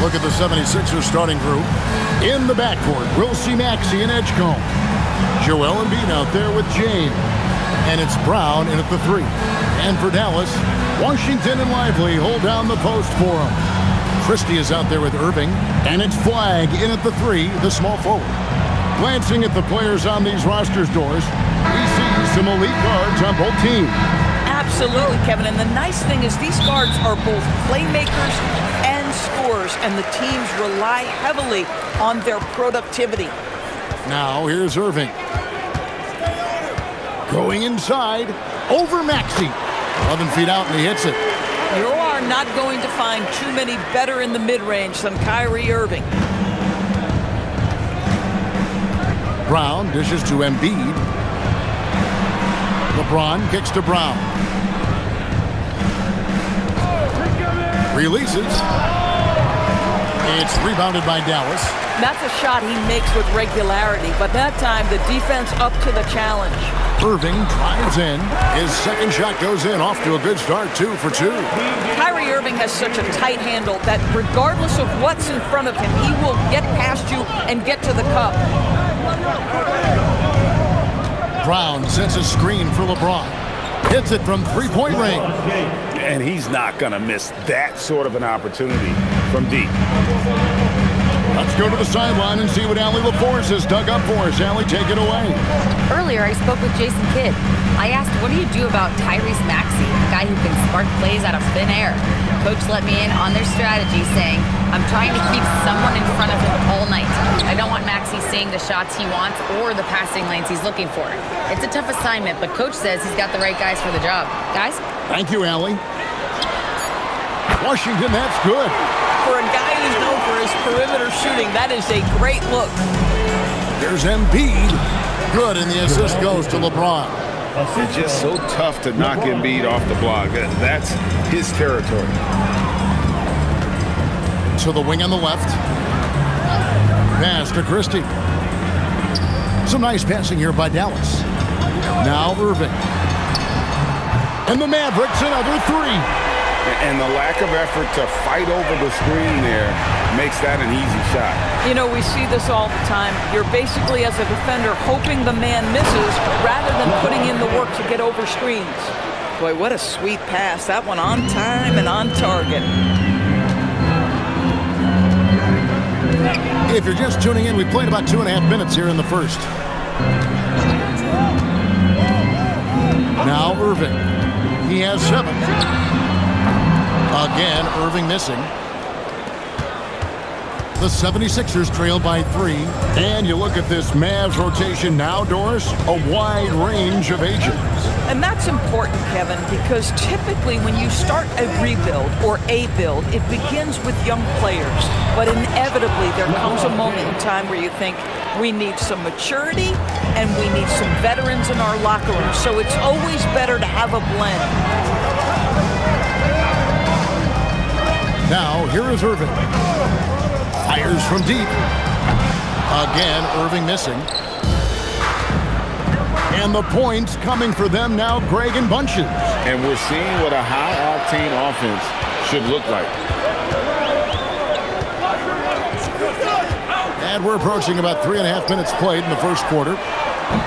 Look at the 76ers starting group. In the backcourt, we'll see Maxey and Edgecombe. Joel Embiid out there with James. And it's Brown in at the 3. And for Dallas, Washington and Lively hold down the post for him. Christie is out there with Irving. And it's Flagg in at the 3, the small forward. Glancing at the players on these rosters, doors, we see some elite guards on both teams. Absolutely, Kevin. And the nice thing is these guards are both playmakers and scorers, and the teams rely heavily on their productivity. Now here's Irving. Going inside, over Maxey. 11 feet out, and he hits it. You are not going to find too many better in the mid-range than Kyrie Irving. Brown dishes to Embiid. LeBron kicks to Brown. Releases. It's rebounded by Dallas. That's a shot he makes with regularity, but that time the defense up to the challenge. Irving drives in. His second shot goes in, off to a good start, 2 for 2. Kyrie Irving has such a tight handle that regardless of what's in front of him, he will get past you and get to the cup. Brown sets a screen for LeBron. Hits it from three-point range. And he's not going to miss that sort of an opportunity from deep. Let's go to the sideline and see what Allie LaForce has dug up for us. Allie, take it away. Earlier, I spoke with Jason Kidd. I asked, what do you do about Tyrese Maxey, a guy who can spark plays out of thin air? Coach let me in on their strategy, saying, I'm trying to keep someone in front of him all night. I don't want Maxey seeing the shots he wants or the passing lanes he's looking for. It's a tough assignment, but Coach says he's got the right guys for the job. Guys? Thank you, Allie. Washington, that's good. For a guy who's known for his perimeter shooting, that is a great look. There's Embiid. Good, and the assist goes to LeBron. It's just so tough to knock Embiid off the block. That's his territory. To the wing on the left. Pass to Christie. Some nice passing here by Dallas. Now Irving. And the Mavericks, another 3. And the lack of effort to fight over the screen there makes that an easy shot. You know, we see this all the time. You're basically, as a defender, hoping the man misses rather than putting in the work to get over screens. Boy, what a sweet pass. That one on time and on target. If you're just tuning in, we played about 2.5 minutes here in the first. Now Irving. He has 7. Again, Irving missing. The 76ers trail by 3. And you look at this Mavs rotation now, Doris, a wide range of ages. And that's important, Kevin, because typically when you start a rebuild or a build, it begins with young players. But inevitably, there comes a moment in time where you think, we need some maturity and we need some veterans in our locker room. So it's always better to have a blend. Now, here is Irving. Fires from deep. Again, Irving missing. And the points coming for them now, Greg and bunches. And we're seeing what a high-octane offense should look like. And we're approaching about 3.5 minutes played in the first quarter.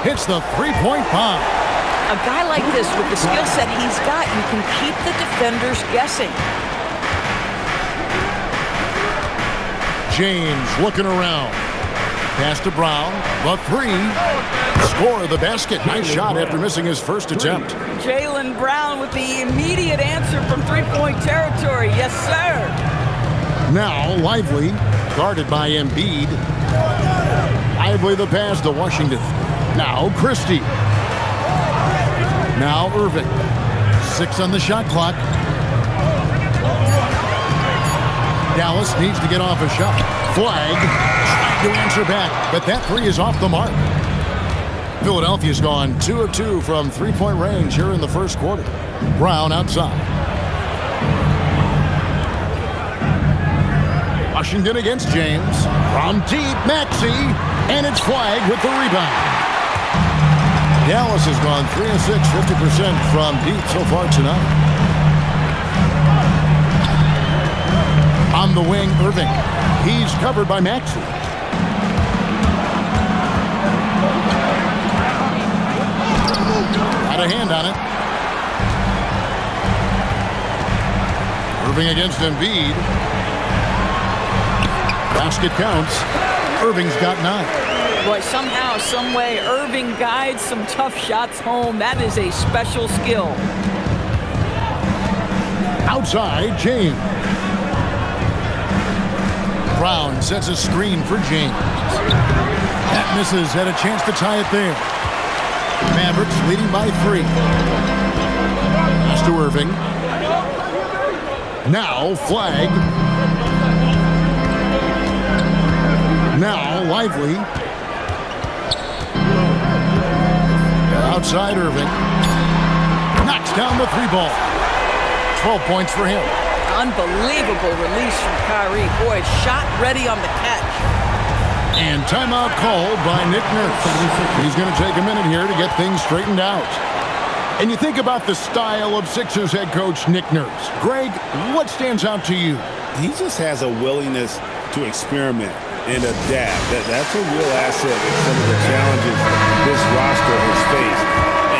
Hits the three-point bomb. A guy like this, with the skill set he's got, you can keep the defenders guessing. James looking around. Pass to Brown. The 3. Score the basket. Nice shot after missing his first attempt. Jaylen Brown with the immediate answer from three-point territory. Yes, sir. Now Lively, guarded by Embiid. Lively the pass to Washington. Now Christie. Now Irving. 6 on the shot clock. Dallas needs to get off a shot. Flagg trying to answer back, but that 3 is off the mark. Philadelphia's gone 2 of 2 from three-point range here in the first quarter. Brown outside. Washington against James. From deep, Maxey, and it's Flagg with the rebound. Dallas has gone 3 of 6, 50% from deep so far tonight. On the wing, Irving. He's covered by Maxey. Got a hand on it. Irving against Embiid. Basket counts. Irving's got 9. Boy, somehow, some way, Irving guides some tough shots home. That is a special skill. Outside, James. Brown sets a screen for James. That misses. Had a chance to tie it there. Mavericks leading by 3. Pass to Irving. Now Flag. Now Lively. Outside Irving. Knocks down the 3 ball. 12 points for him. Unbelievable release from Kyrie. Boy, shot ready on the catch. And timeout called by Nick Nurse. He's going to take a minute here to get things straightened out. And you think about the style of Sixers head coach Nick Nurse. Greg, what stands out to you? He just has a willingness to experiment and adapt. That's a real asset in some of the challenges this roster has faced.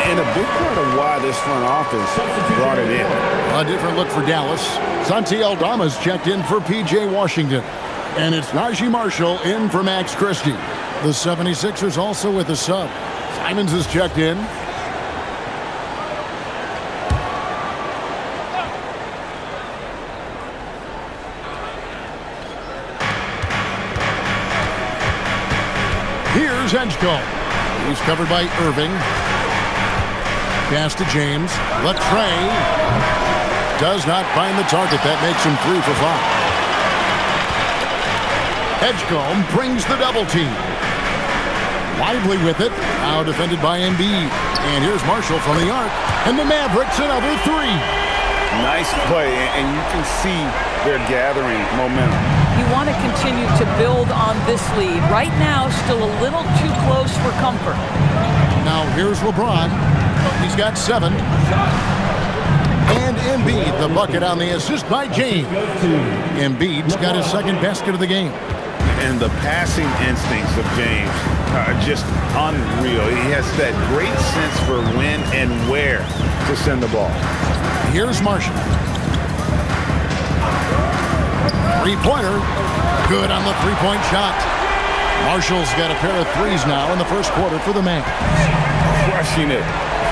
And a big part of why this front office brought it in. A different look for Dallas. Santi Aldama's checked in for P.J. Washington. And it's Najee Marshall in for Max Christie. The 76ers also with a sub. Simons is checked in. Here's Edgecombe. He's covered by Irving. Pass to James. Latrey does not find the target. That makes him 3 for 5. Edgecombe brings the double team. Lively with it. Now defended by Embiid. And here's Marshall from the arc. And the Mavericks another 3. Nice play, and you can see they're gathering momentum. You want to continue to build on this lead. Right now, still a little too close for comfort. Now here's LeBron. He's got 7. And Embiid, the bucket on the assist by James. Embiid's got his 2nd basket of the game. And the passing instincts of James are just unreal. He has that great sense for when and where to send the ball. Here's Marshall. 3-pointer. Good on the 3-point shot. Marshall's got a pair of 3s now in the first quarter for the Mavs. Crushing it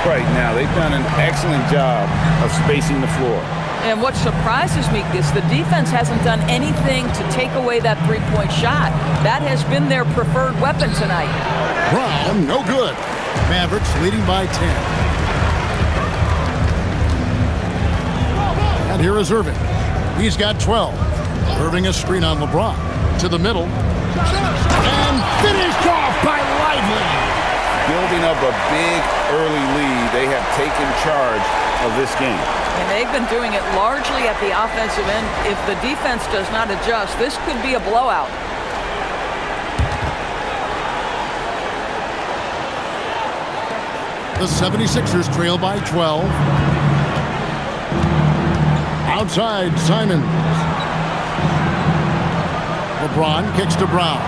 right now. They've done an excellent job of spacing the floor. And what surprises me is the defense hasn't done anything to take away that 3-point shot. That has been their preferred weapon tonight. Brown, no good. Mavericks leading by 10. And here is Irving. He's got 12. Irving a screen on LeBron. To the middle. And finished off by Lively. Building up a big early lead, they have taken charge of this game. And they've been doing it largely at the offensive end. If the defense does not adjust, this could be a blowout. The 76ers trail by 12. Outside, Simons. LeBron kicks to Brown.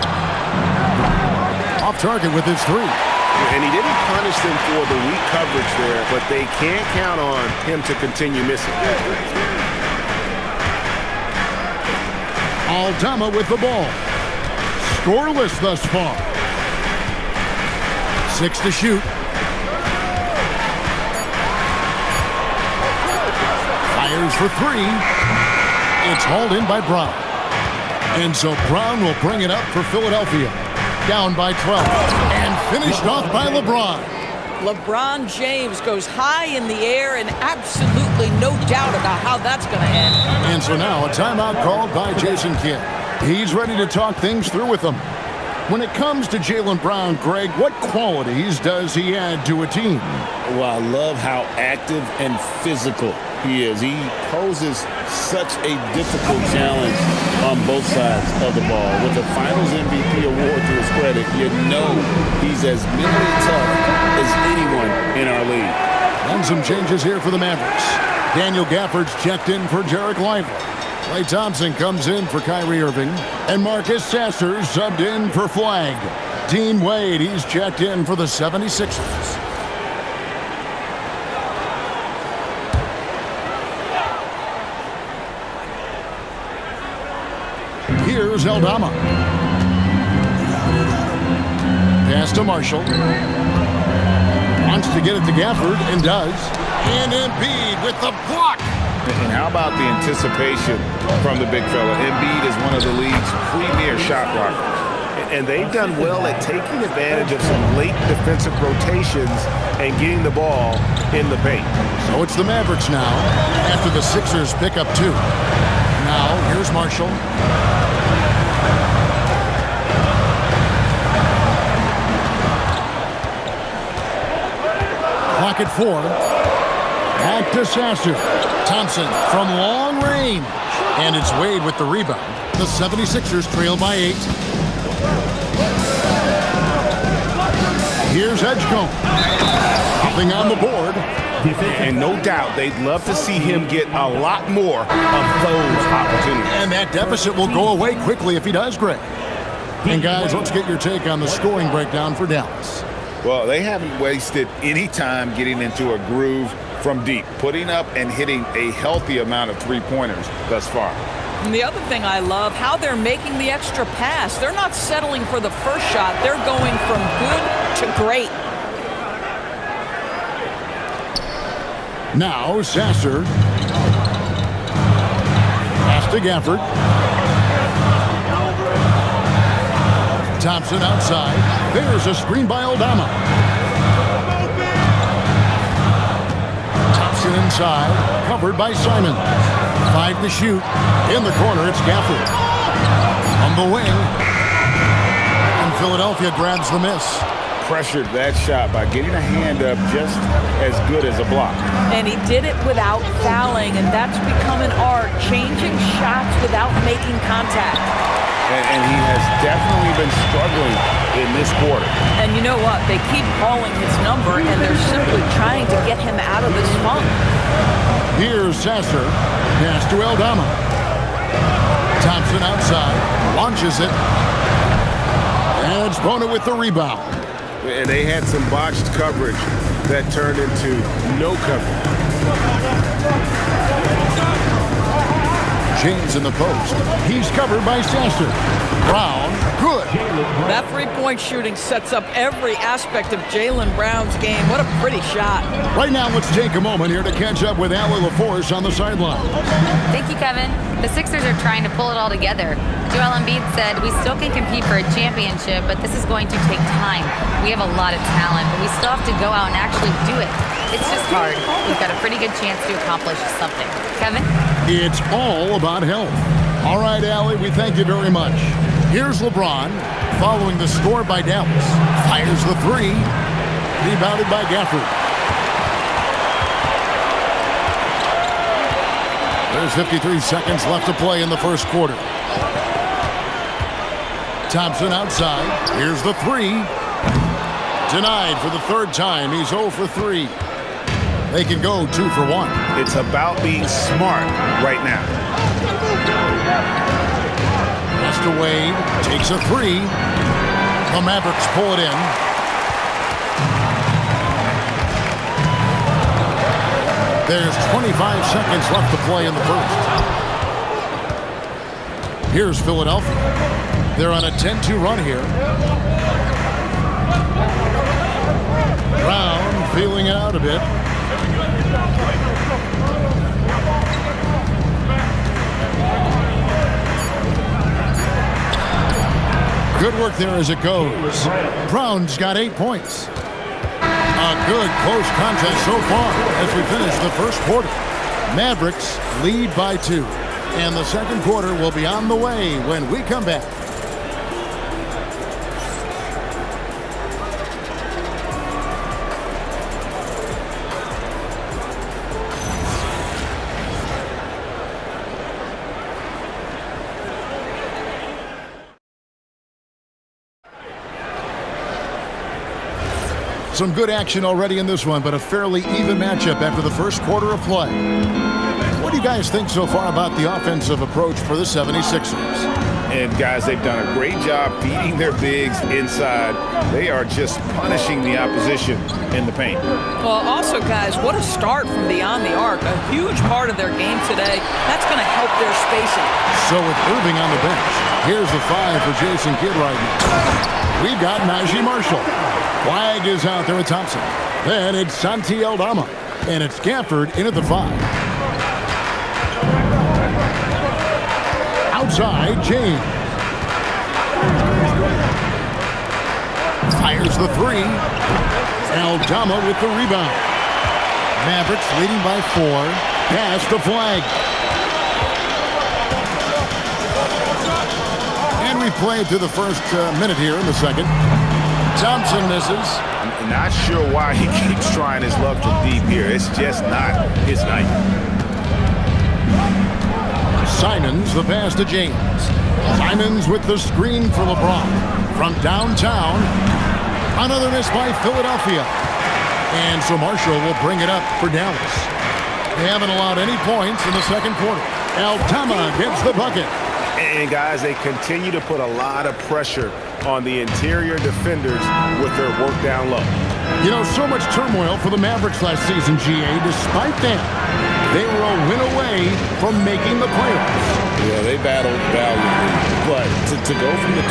Off target with his 3. And he didn't punish them for the weak coverage there, but they can't count on him to continue missing. Aldama with the ball. Scoreless thus far. 6 to shoot. Fires for 3. It's hauled in by Brown. And so Brown will bring it up for Philadelphia. Down by 12. And finished off by LeBron. LeBron James goes high in the air, and absolutely no doubt about how that's going to end. And so now a timeout called by Jason Kidd. He's ready to talk things through with them. When it comes to Jaylen Brown, Greg, what qualities does he add to a team? Well, I love how active and physical he is. He poses such a difficult challenge on both sides of the ball. With the Finals MVP award to his credit, you know he's as mentally tough as anyone in our league. And some changes here for the Mavericks. Daniel Gafford's checked in for Jarek Lively. Klay Thompson comes in for Kyrie Irving. And Marcus Sasser subbed in for Flag. Dean Wade, he's checked in for the 76ers. Here's Aldama. Pass to Marshall. Wants to get it to Gafford, and does. And Embiid with the block. And how about the anticipation from the big fella? Embiid is one of the league's premier shot blockers. And they've done well at taking advantage of some late defensive rotations and getting the ball in the paint. So it's the Mavericks now, after the Sixers pick up 2. Now, here's Marshall. Clock at 4. Back to Sasser. Thompson from long range. And it's Wade with the rebound. The 76ers trail by 8. Here's Edgecombe. Nothing on the board. And no doubt they'd love to see him get a lot more of those opportunities. And that deficit will go away quickly if he does, Greg. And guys, let's get your take on the scoring breakdown for Dallas. Well, they haven't wasted any time getting into a groove from deep, putting up and hitting a healthy amount of three-pointers thus far. And the other thing I love, how they're making the extra pass. They're not settling for the first shot. They're going from good to great. Now, Sasser. Pass to Gafford. Thompson outside. There's a screen by Aldama. Thompson inside. Covered by Simon. 5 to shoot. In the corner, it's Gafford. On the wing. And Philadelphia grabs the miss. Pressured that shot by getting a hand up just as good as a block. And he did it without fouling, and that's become an art, changing shots without making contact. And he has definitely been struggling in this quarter. And you know what? They keep calling his number, and they're simply trying to get him out of this funk. Here's Sasser. Pass to Aldama. Thompson outside. Launches it. And it's Bona with the rebound. And they had some botched coverage that turned into no coverage. James in the post. He's covered by Sasser. Brown, good. That three-point shooting sets up every aspect of Jaylen Brown's game. What a pretty shot. Right now, let's take a moment here to catch up with Allie LaForce on the sideline. Thank you, Kevin. The Sixers are trying to pull it all together. Joel Embiid said, "We still can compete for a championship, but this is going to take time. We have a lot of talent, but we still have to go out and actually do it. It's just hard. We've got a pretty good chance to accomplish something." Kevin? It's all about health. All right, Allie, we thank you very much. Here's LeBron, following the score by Dallas. Fires the 3. Rebounded by Gafford. There's 53 seconds left to play in the first quarter. Thompson outside. Here's the 3. Denied for the third time. He's 0 for 3. They can go 2 for 1. It's about being smart right now. Pass to Wade. Takes a 3. The Mavericks pull it in. There's 25 seconds left to play in the first. Here's Philadelphia. They're on a 10-2 run here. Brown feeling it out a bit. Good work there as it goes. Brown's got 8 points. A good close contest so far as we finish the first quarter. Mavericks lead by 2. And the second quarter will be on the way when we come back. Some good action already in this one, but a fairly even matchup after the first quarter of play. What do you guys think so far about the offensive approach for the 76ers? And, guys, they've done a great job feeding their bigs inside. They are just punishing the opposition in the paint. Well, also, guys, what a start from beyond the arc. A huge part of their game today. That's going to help their spacing. So with Irving on the bench, here's the 5 for Jason Kidd right now. We've got Najee Marshall. Flag is out there with Thompson. Then it's Santi Aldama. And it's Gafford in at the 5. Outside, James. Fires the 3. Aldama with the rebound. Mavericks leading by 4. Pass the flag. And we played through the first minute here in the second. Thompson misses. I'm not sure why he keeps trying his luck from deep here. It's just not his night. Simons the pass to James. Simons with the screen for LeBron. From downtown. Another miss by Philadelphia. And so Marshall will bring it up for Dallas. They haven't allowed any points in the second quarter. Aldama gets the bucket. And, guys, they continue to put a lot of pressure on the interior defenders with their work down low. You know, so much turmoil for the Mavericks last season, GA. Despite that, they were a win away from making the playoffs. Yeah, they battled valiantly. But to go from the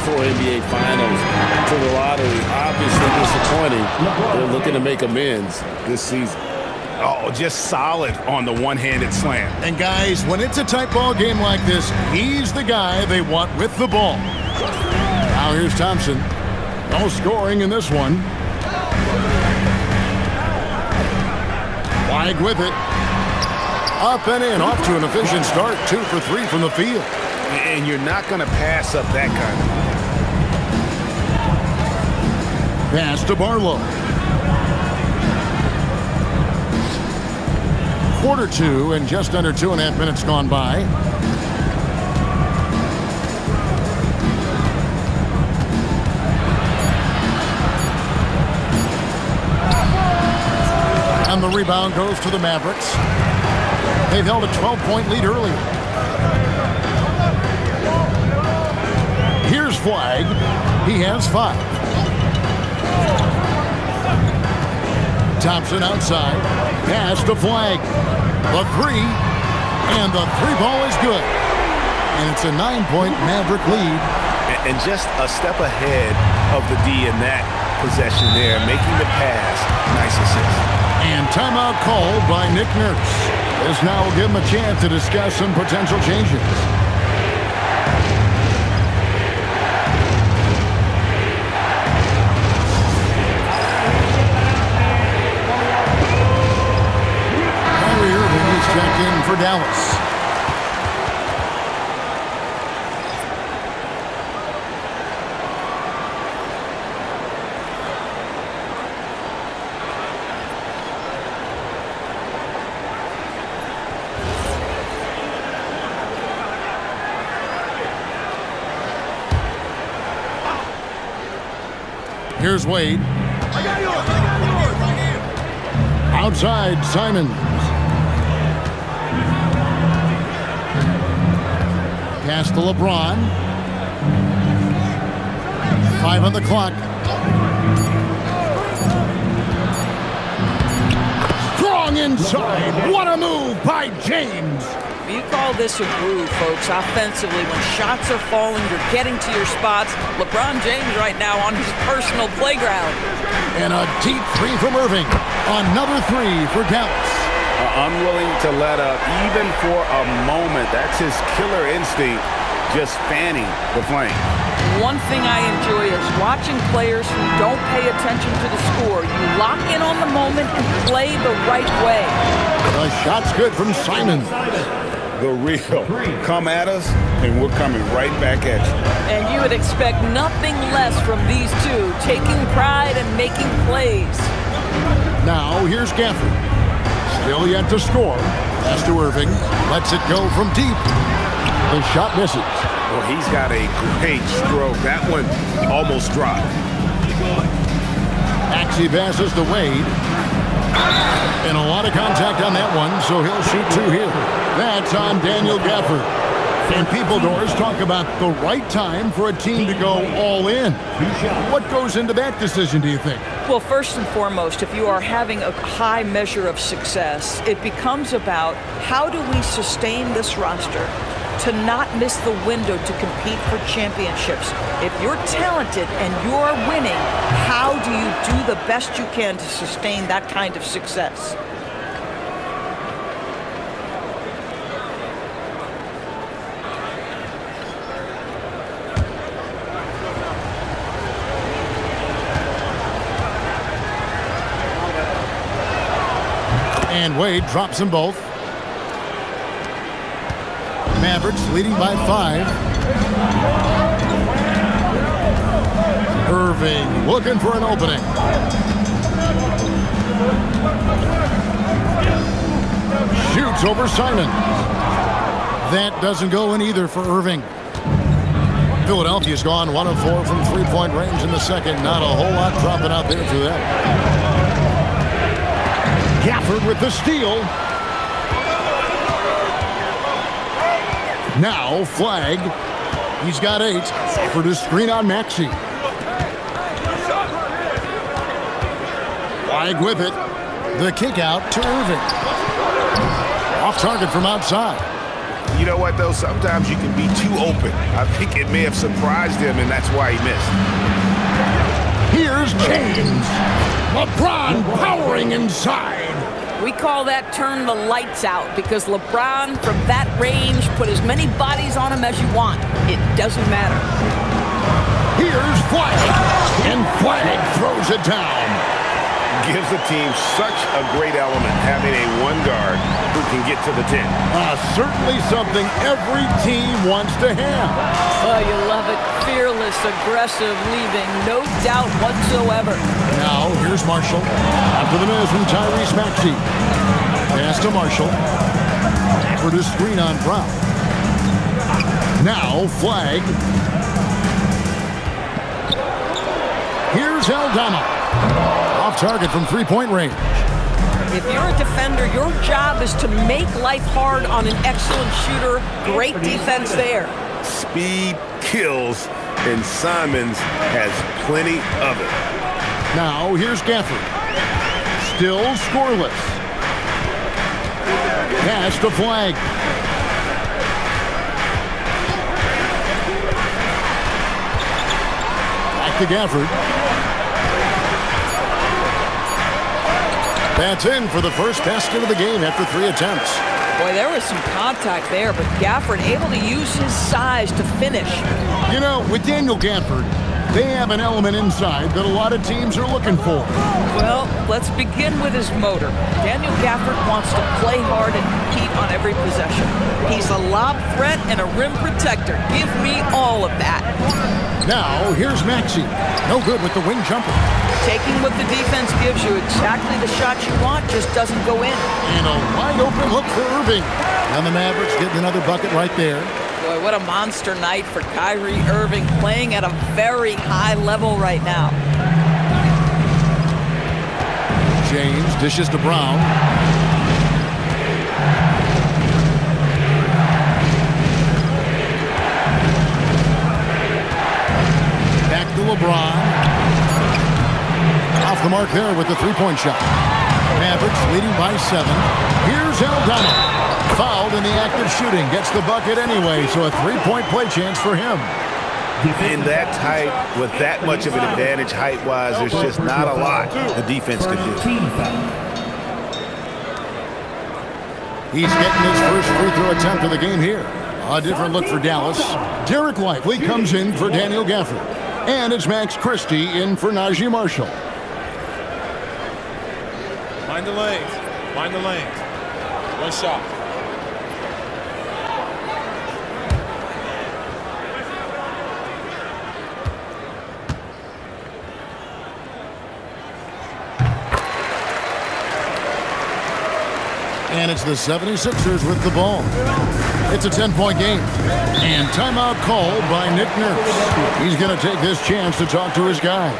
2024 NBA Finals to the lottery, obviously disappointing. They're looking to make amends this season. Oh, just solid on the one-handed slam. And, guys, when it's a tight ball game like this, he's the guy they want with the ball. Now here's Thompson. No scoring in this one. Flag with it. Up and in, off to an efficient start. 2 for 3 from the field. And you're not going to pass up that kind of. Pass to Barlow. Quarter 2 and just under 2.5 minutes gone by. And the rebound goes to the Mavericks. They've held a 12-point lead earlier. Here's Flag. He has 5. Thompson outside. Pass to Flag. The 3. And the 3 ball is good. And it's a 9-point Maverick lead. And just a step ahead of the D in that possession there, making the pass. Nice assist. And timeout called by Nick Nurse. This now will give him a chance to discuss some potential changes. Checked in for Dallas. Here's Wade. Outside, Simons. Pass to LeBron. 5 on the clock. Strong inside. What a move by James. You call this a groove, folks, offensively. When shots are falling, you're getting to your spots. LeBron James right now on his personal playground. And a deep 3 from Irving. Another 3 for Dallas. Unwilling to let up even for a moment. That's his killer instinct, just fanning the flame. One thing I enjoy is watching players who don't pay attention to the score. You lock in on the moment and play the right way. The shot's good from Simons. The real. Come at us, and we're coming right back at you. And you would expect nothing less from these two, taking pride and making plays. Now here's Gafford. Still yet to score. Pass to Irving. Lets it go from deep. The shot misses. Well, he's got a great stroke. That one almost dropped. Maxey passes to Wade. And a lot of contact on that one, so he'll shoot 2 here. That's on Daniel Gafford. And people, Doris, talk about the right time for a team to go all in. What goes into that decision, do you think? Well, first and foremost, if you are having a high measure of success, it becomes about how do we sustain this roster to not miss the window to compete for championships. If you're talented and you're winning, how do you do the best you can to sustain that kind of success? And Wade drops them both. Mavericks leading by 5. Irving looking for an opening. Shoots over Simon. That doesn't go in either for Irving. Philadelphia's gone 1 of 4 from three-point range in the second. Not a whole lot dropping out there for them. Gafford with the steal. Now Flag. He's got 8 for the screen on Maxey. Flag with it. The kick out to Irving. Off target from outside. You know what, though? Sometimes you can be too open. I think it may have surprised him, and that's why he missed. Here's James. LeBron powering inside. We call that turn the lights out because LeBron, from that range, put as many bodies on him as you want. It doesn't matter. Here's Flag. And Flag throws it down. Gives the team such a great element having a one guard who can get to the 10. Certainly something every team wants to have. Oh, you love it. Fearless, aggressive, leaving no doubt whatsoever. Now, here's Marshall. After the miss from Tyrese Maxey. Pass to Marshall. For the screen on Brown. Now, Flag. Here's Aldama. Off target from three-point range. If you're a defender, your job is to make life hard on an excellent shooter. Great defense there. Speed kills, and Simons has plenty of it. Now, here's Gafford. Still scoreless. Pass to Flag. Back to Gafford. That's in for the first basket of the game after 3 attempts. Boy, there was some contact there, but Gafford able to use his size to finish. You know, with Daniel Gafford, they have an element inside that a lot of teams are looking for. Well, let's begin with his motor. Daniel Gafford wants to play hard and compete on every possession. He's a lob threat and a rim protector. Give me all of that. Now, here's Maxey. No good with the wing jumper. Taking what the defense gives you, exactly the shot you want, just doesn't go in. And a wide open look for Irving. And the Mavericks getting another bucket right there. Boy, what a monster night for Kyrie Irving, playing at a very high level right now. James dishes to Brown. Back to LeBron. Off the mark there with the three-point shot. Mavericks leading by 7. Here's Aldama. Fouled in the act of shooting. Gets the bucket anyway, so a three-point play chance for him. In that height, with that much of an advantage height-wise, there's just not a lot the defense could do. He's getting his first free throw attempt of the game here. A different look for Dallas. Derek Lively comes in for Daniel Gafford. And it's Max Christie in for Najee Marshall. Mind the lanes. Mind the lanes. One shot. And it's the 76ers with the ball. It's a 10-point game. And timeout called by Nick Nurse. He's going to take this chance to talk to his guy.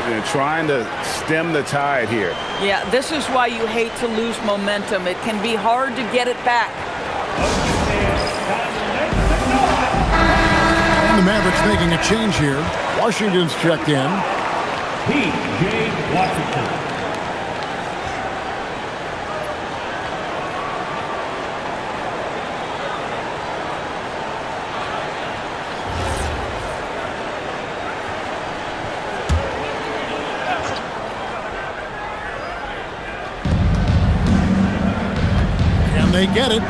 They're trying to stem the tide here. Yeah, this is why you hate to lose momentum. It can be hard to get it back. And the Mavericks making a change here. Washington's checked in. P.J. Washington. And they get it.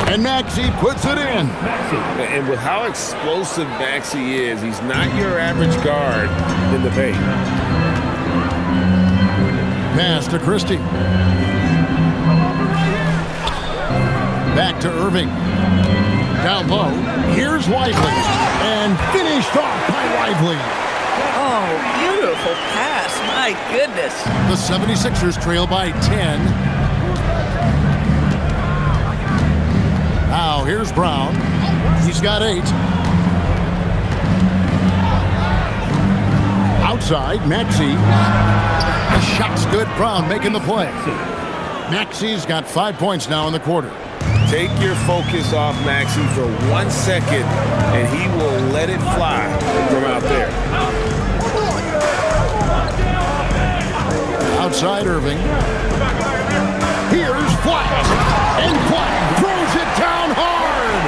And Maxey puts it in. And with how explosive Maxey is, he's not your average guard in the paint. Pass to Christie. Back to Irving. Down low. Here's Lively. And finished off by Lively. Oh, beautiful pass. My goodness. The 76ers trail by 10. Now here's Brown. He's got 8. Outside, Maxey. The shot's good. Brown making the play. Maxey's got 5 points now in the quarter. Take your focus off Maxey for 1 second, and he will let it fly from out there. Outside Irving. Here's Flash. And Flash throws it down hard.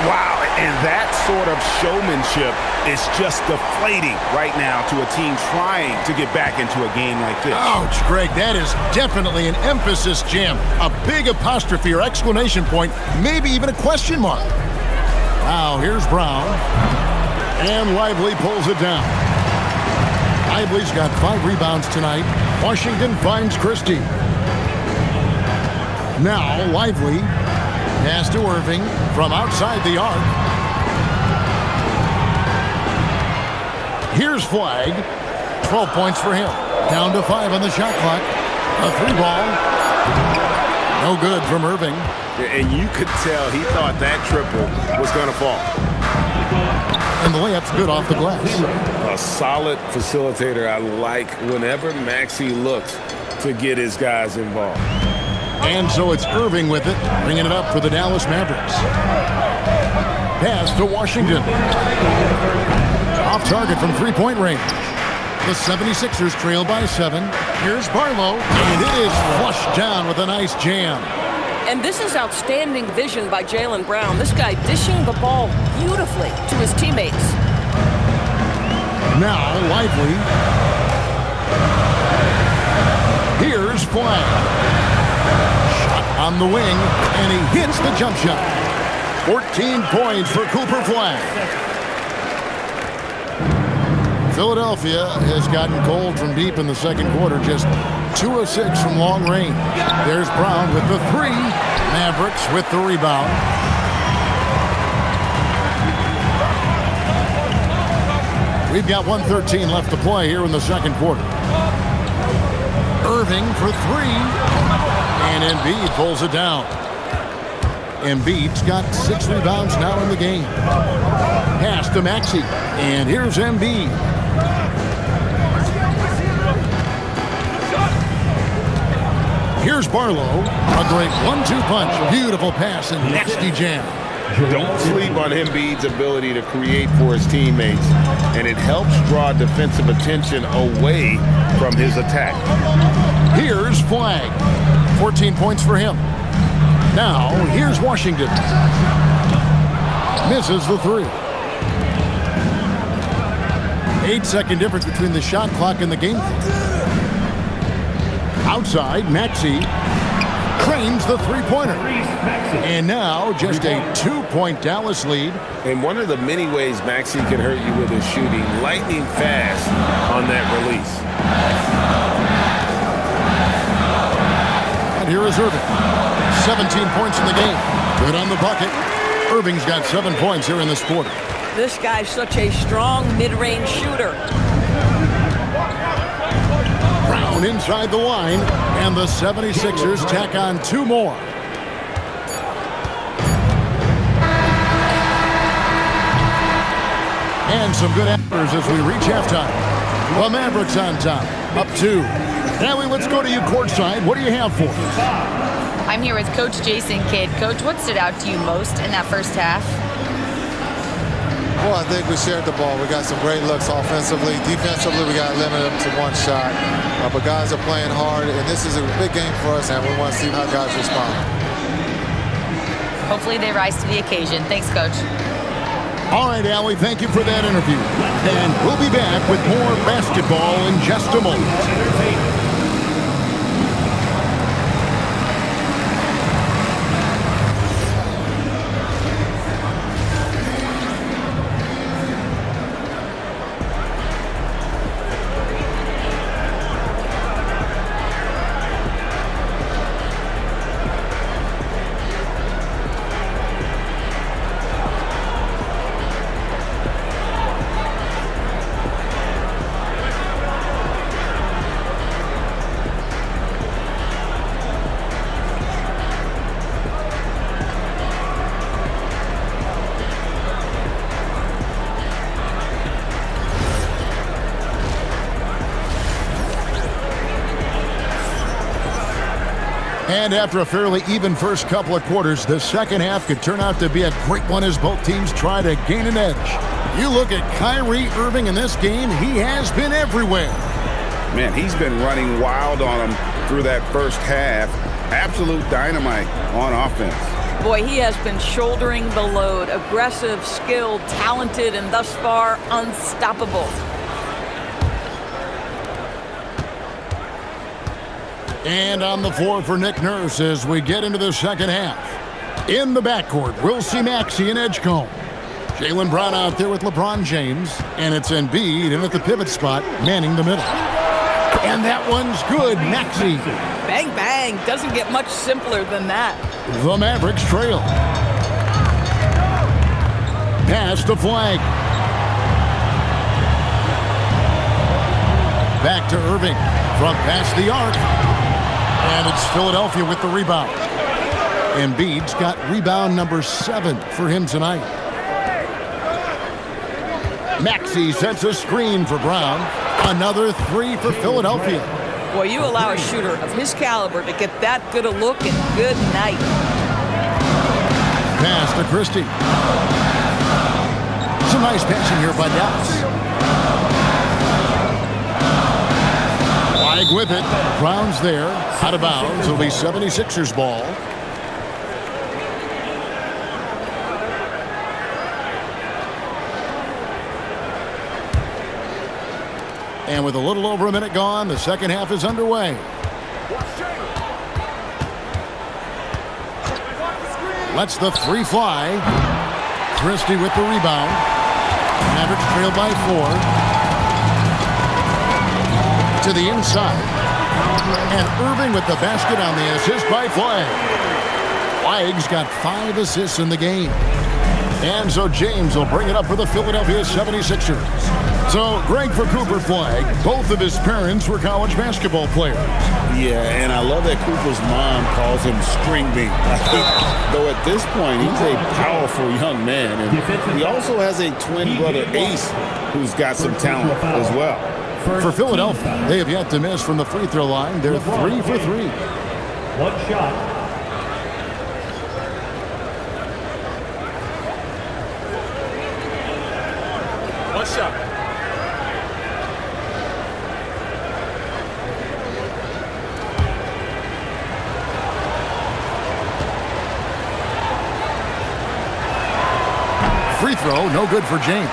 Wow, and that sort of showmanship is just deflating right now to a team trying to get back into a game like this. Ouch, Greg, that is definitely an emphasis jam. A big apostrophe or exclamation point, maybe even a question mark. Now, here's Brown. And Lively pulls it down. Lively's got 5 rebounds tonight. Washington finds Christie. Now, Lively. Pass to Irving from outside the arc. Here's Flagg. 12 points for him. Down to 5 on the shot clock. A 3-ball. No good from Irving. And you could tell he thought that triple was going to fall. And the layup's good off the glass. A solid facilitator. I like whenever Maxey looks to get his guys involved. And so it's Irving with it, bringing it up for the Dallas Mavericks. Pass to Washington. Off target from three-point range. The 76ers trail by 7. Here's Barlow, and it is flushed down with a nice jam. And this is outstanding vision by Jaylen Brown. This guy dishing the ball beautifully to his teammates. Now Lively. Here's Flagg. Shot on the wing, and he hits the jump shot. 14 points for Cooper Flagg. Philadelphia has gotten cold from deep in the second quarter, just 2 of 6 from long range. There's Brown with the 3. Mavericks with the rebound. We've got 1:13 left to play here in the second quarter. Irving for 3. And Embiid pulls it down. Embiid's got 6 rebounds now in the game. Pass to Maxey. And here's Embiid. Here's Barlow. A great 1-2 punch. Beautiful pass and nasty jam. Don't sleep on Embiid's ability to create for his teammates, and it helps draw defensive attention away from his attack. Here's Flagg. 14 points for him. Now, here's Washington. Misses the 3. 8-second difference between the shot clock and the game clock. Outside, Maxey claims the 3-pointer. And now just a 2-point Dallas lead. And one of the many ways Maxey can hurt you with his shooting, lightning fast on that release. And here is Irving. 17 points in the game. Good on the bucket. Irving's got 7 points here in this quarter. This guy's such a strong mid-range shooter. Brown inside the line, and the 76ers tack on 2 more. And some good answers as we reach halftime. The Mavericks on top, up 2. Allie, let's go to you courtside. What do you have for us? I'm here with Coach Jason Kidd. Coach, what stood out to you most in that first half? Well, I think we shared the ball. We got some great looks offensively. Defensively, we got limited to one shot. But guys are playing hard, and this is a big game for us, and we want to see how guys respond. Hopefully they rise to the occasion. Thanks, Coach. All right, Allie, thank you for that interview. And we'll be back with more basketball in just a moment. And after a fairly even first couple of quarters, the second half could turn out to be a great one as both teams try to gain an edge. You look at Kyrie Irving in this game, he has been everywhere. Man, he's been running wild on him through that first half. Absolute dynamite on offense. Boy, he has been shouldering the load. Aggressive, skilled, talented, and thus far unstoppable. And on the floor for Nick Nurse as we get into the second half. In the backcourt, we'll see Maxey and Edgecombe. Jaylen Brown out there with LeBron James. And it's Embiid in at the pivot spot, manning the middle. And that one's good, Maxey. Bang, bang. Doesn't get much simpler than that. The Mavericks trail. Pass to Flag. Back to Irving. From past the arc. And it's Philadelphia with the rebound. Embiid's got rebound number 7 for him tonight. Maxey sets a screen for Brown. Another 3 for Philadelphia. Boy, you allow a shooter of his caliber to get that good a look and good night. Pass to Christie. Some nice passing here by Dallas. Flag with it. Brown's there. Out of bounds. It'll be 76ers ball. And with a little over a minute gone, the second half is underway. Lets the 3 fly. Christie with the rebound. Mavericks trail by 4. To the inside. And Irving with the basket on the assist by Flag. Flag's got 5 assists in the game. And so James will bring it up for the Philadelphia 76ers. So, Greg, for Cooper Flag, both of his parents were college basketball players. Yeah, and I love that Cooper's mom calls him String Bean. Though at this point, he's a powerful young man. And he also has a twin brother, Ace, who's got some talent as well. For Philadelphia, they have yet to miss from the free throw line. They're 3 for 3. One shot. One shot. Free throw, no good for James.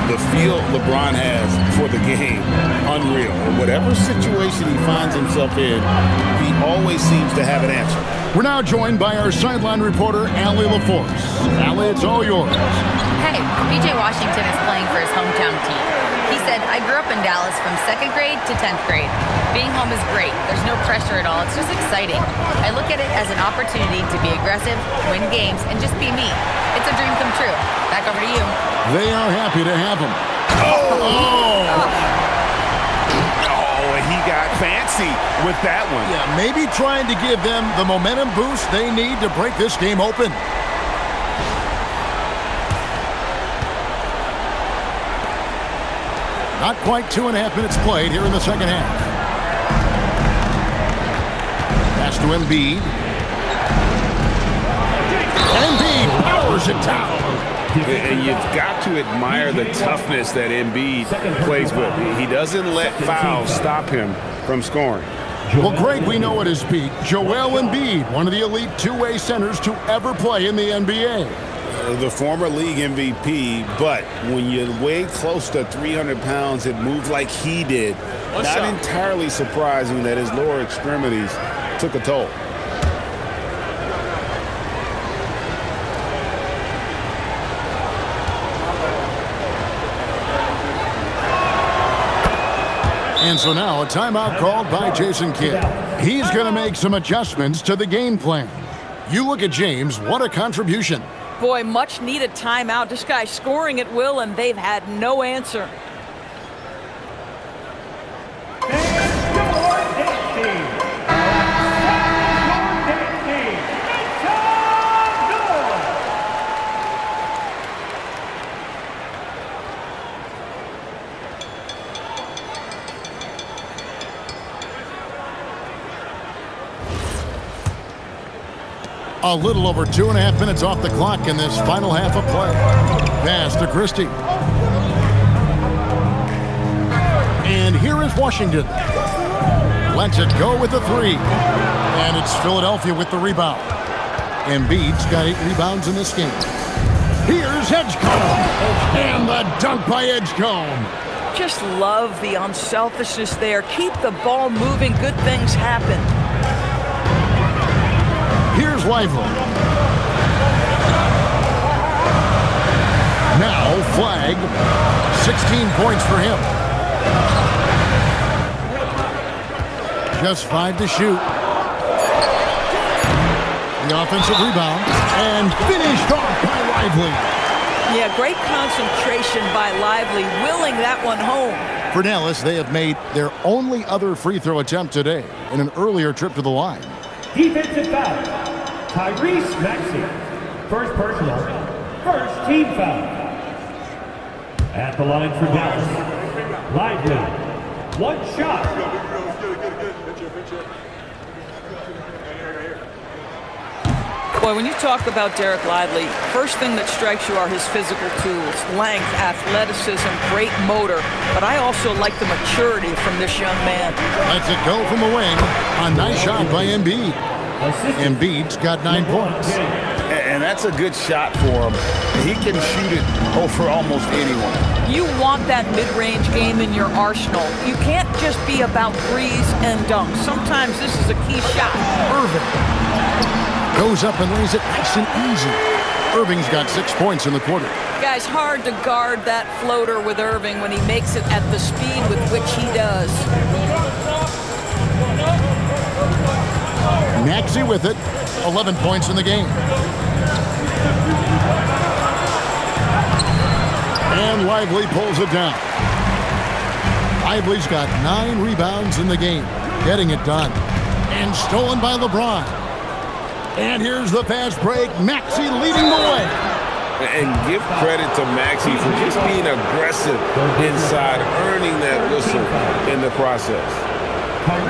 The feel LeBron has for the game, unreal. Whatever situation he finds himself in, he always seems to have an answer. We're now joined by our sideline reporter, Allie LaForce. Allie, it's all yours. Hey, PJ Washington is playing for his hometown team. He said, I grew up in Dallas from 2nd grade to 10th grade. Being home is great. There's no pressure at all. It's just exciting. I look at it as an opportunity to be aggressive, win games, and just be me. It's a dream come true. Back over to you. They are happy to have him. Oh, and he got fancy with that one. Yeah, maybe trying to give them the momentum boost they need to break this game open. Not quite 2.5 minutes played here in the second half. Pass to Embiid. Embiid powers it down. And you've got to admire the toughness that Embiid plays with. He doesn't let fouls stop him from scoring. Well, Greg, we know at his peak, Joel Embiid, one of the elite two-way centers to ever play in the NBA. The former league MVP, but when you weigh close to 300 pounds, it moves like he did. Not entirely surprising that his lower extremities took a toll. And so now a timeout called by Jason Kidd. He's going to make some adjustments to the game plan. You look at James, what a contribution. Boy, much needed timeout. This guy's scoring at will, and they've had no answer. A little over 2.5 minutes off the clock in this final half of play. Pass to Christie. And here is Washington. Lets it go with the three. And it's Philadelphia with the rebound. Embiid's got 8 rebounds in this game. Here's Edgecombe. And the dunk by Edgecombe. Just love the unselfishness there. Keep the ball moving. Good things happen. Here's Lively. Now flag. 16 points for him. Just 5 to shoot. The offensive rebound. And finished off by Lively. Yeah, great concentration by Lively, willing that one home. For Dallas, they have made their only other free throw attempt today in an earlier trip to the line. Defensive foul. Tyrese Maxey. First personal. First team foul. At the line for Dallas. Lively. One shot. Boy, when you talk about Derek Lively, first thing that strikes you are his physical tools, length, athleticism, great motor. But I also like the maturity from this young man. Lets it go from the wing. A nice shot by Embiid. Embiid's got 9 points. And that's a good shot for him. He can shoot it over almost anyone. You want that mid-range game in your arsenal. You can't just be about threes and dunks. Sometimes this is a key shot. Irving goes up and lays it nice and easy. Irving's got 6 points in the quarter. Guys, hard to guard that floater with Irving when he makes it at the speed with which he does. Maxey with it. 11 points in the game. And Lively pulls it down. Lively's got 9 rebounds in the game. Getting it done. And stolen by LeBron. And here's the fast break. Maxey leading the way. And give credit to Maxey for just being aggressive inside, earning that whistle in the process.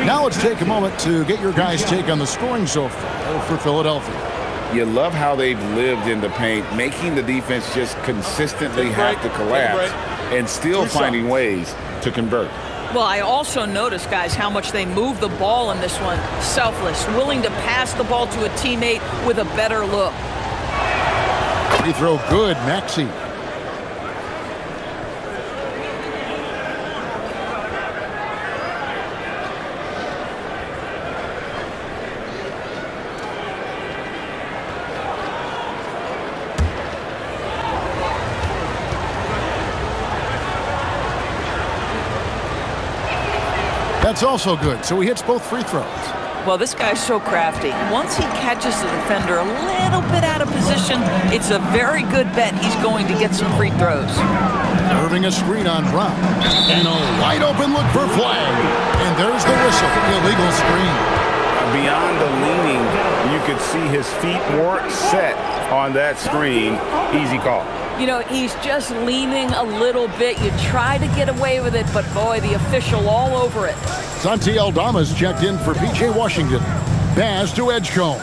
Now let's take a moment to get your guys' take on the scoring so far for Philadelphia. You love how they've lived in the paint, making the defense just consistently have to collapse and still finding ways to convert. Well, I also noticed, guys, how much they move the ball in this one. Selfless, willing to pass the ball to a teammate with a better look. Free throw good, Maxey. That's also good, so he hits both free throws. Well, this guy's so crafty. Once he catches the defender a little bit out of position, it's a very good bet he's going to get some free throws. Irving a screen on Brown. And a wide open look for flag. And there's the whistle. Illegal screen. Beyond the leaning, you could see his feet weren't set on that screen. Easy call. You know, he's just leaning a little bit. You try to get away with it, but boy, the official all over it. Santi Aldama's checked in for P.J. Washington. Pass to Edgecombe.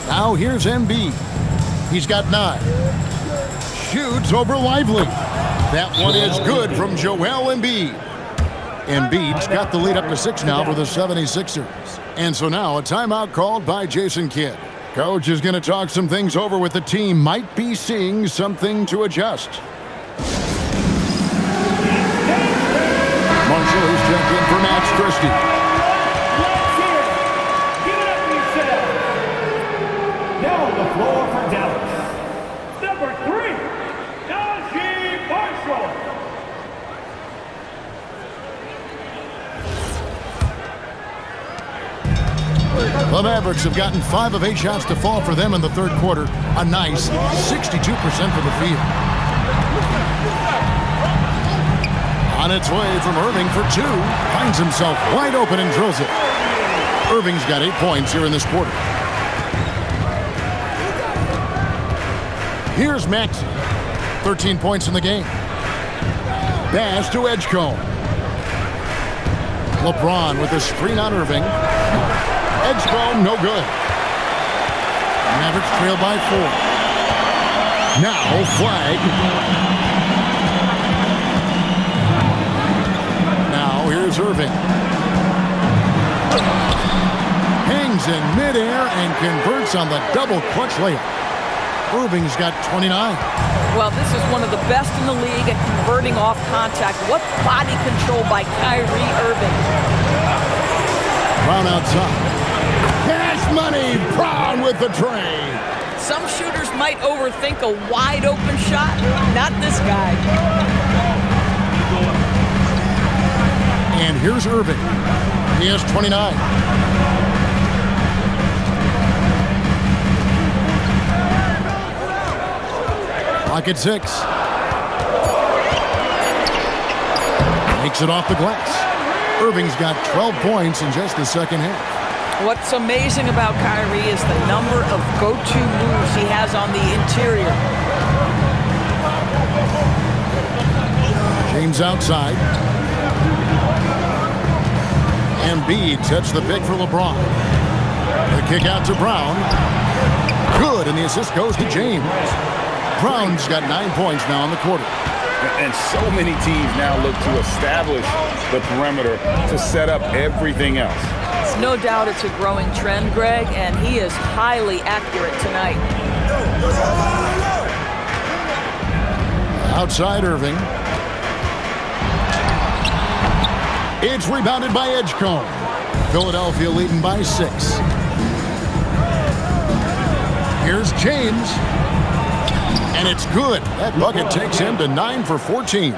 Now here's Embiid. He's got 9. Shoots over Lively. That one is good from Joel Embiid. Embiid's got the lead up to 6 now for the 76ers. And so now a timeout called by Jason Kidd. Coach is going to talk some things over with the team. Might be seeing something to adjust. Marshall is checked in for Max Christie. Let's hear it. Give it up for yourself. Now on the floor for Dallas. Number 3, Najee Marshall. The Mavericks have gotten 5 of 8 shots to fall for them in the third quarter. A nice 62% for the field. On its way from Irving for 2. Finds himself wide open and drills it. Irving's got 8 points here in this quarter. Here's Maxey. 13 points in the game. Pass to Edgecombe. LeBron with a screen on Irving. Edgecombe, no good. Mavericks trail by 4. Now, flag. Now, here's Irving. Hangs in midair and converts on the double clutch layup. Irving's got 29. Well, this is one of the best in the league at converting off contact. What body control by Kyrie Irving. Brown outside. Cash money, Brown with the trade. Some shooters might overthink a wide open shot. Not this guy. And here's Irving. He has 29. Pocket 6. Makes it off the glass. Irving's got 12 points in just the second half. What's amazing about Kyrie is the number of go-to moves he has on the interior. James outside. Embiid sets the pick for LeBron. The kick out to Brown. Good, and the assist goes to James. Brown's got 9 points now in the quarter. And so many teams now look to establish the perimeter to set up everything else. No doubt it's a growing trend, Greg, and he is highly accurate tonight. Outside Irving. It's rebounded by Edgecombe. Philadelphia leading by 6. Here's James. And it's good. That bucket takes him to 9 for 14.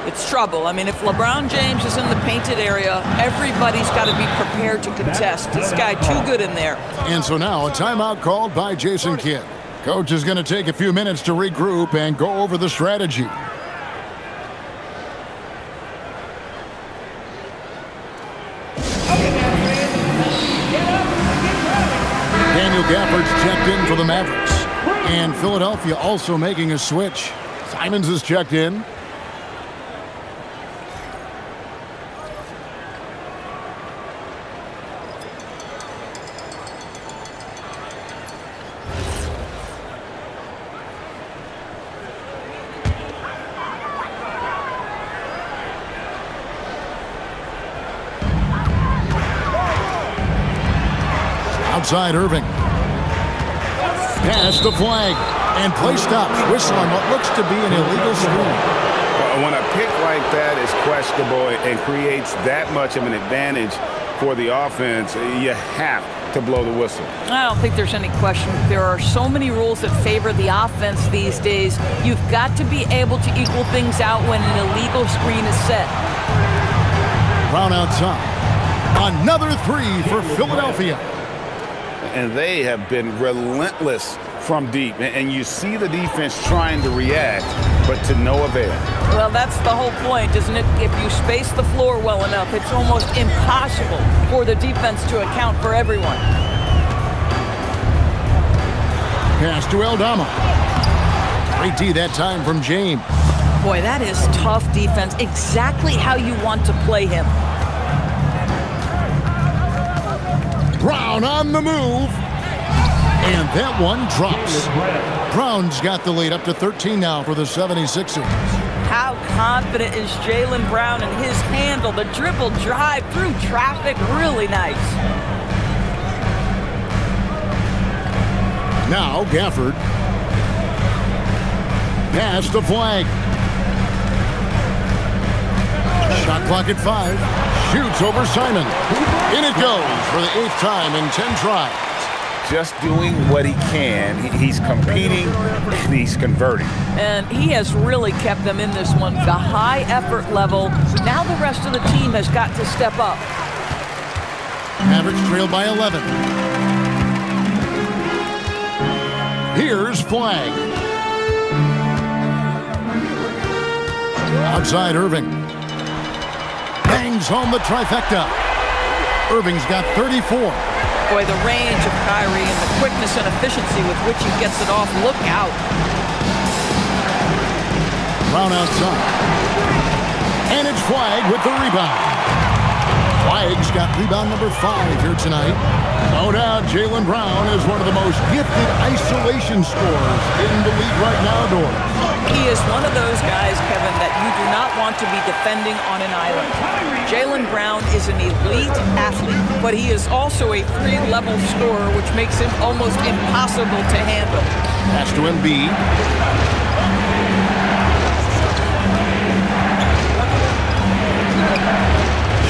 It's trouble. I mean, if LeBron James is in the painted area, everybody's got to be prepared to contest. This guy too good in there. And so now a timeout called by Jason Kidd. Coach is going to take a few minutes to regroup and go over the strategy. Daniel Gafford's checked in for the Mavericks. And Philadelphia also making a switch. Simons is checked in. Outside Irving. Pass the flag. And play stops. Whistle on what looks to be an illegal screen. When a pick like that is questionable and creates that much of an advantage for the offense, you have to blow the whistle. I don't think there's any question. There are so many rules that favor the offense these days. You've got to be able to equal things out when an illegal screen is set. Brown outside. Another 3 for Philadelphia. And they have been relentless from deep. And you see the defense trying to react, but to no avail. Well, that's the whole point, isn't it? If you space the floor well enough, it's almost impossible for the defense to account for everyone. Pass to Aldama. Great D that time from James. Boy, that is tough defense. Exactly how you want to play him. Brown on the move. And that one drops. Brown's got the lead up to 13 now for the 76ers. How confident is Jaylen Brown in his handle? The dribble drive through traffic, really nice. Now Gafford. Pass to Flag. Shot clock at 5. Shoots over Simon. In it goes for the 8th time in 10 tries. Just doing what he can. He's competing, and he's converting. And he has really kept them in this one. The high effort level. Now the rest of the team has got to step up. Mavericks trail by 11. Here's Flag. Outside Irving. Bangs home the trifecta. Irving's got 34. Boy, the range of Kyrie and the quickness and efficiency with which he gets it off. Look out. Brown outside. And it's Flag with the rebound. Flag's got rebound number 5 here tonight. No doubt Jaylen Brown is one of the most gifted isolation scorers in the league right now, Doris. He is one of those guys, Kevin, that you do not want to be defending on an island. Jaylen Brown is an elite athlete, but he is also a 3-level scorer, which makes him almost impossible to handle. Pass to Embiid.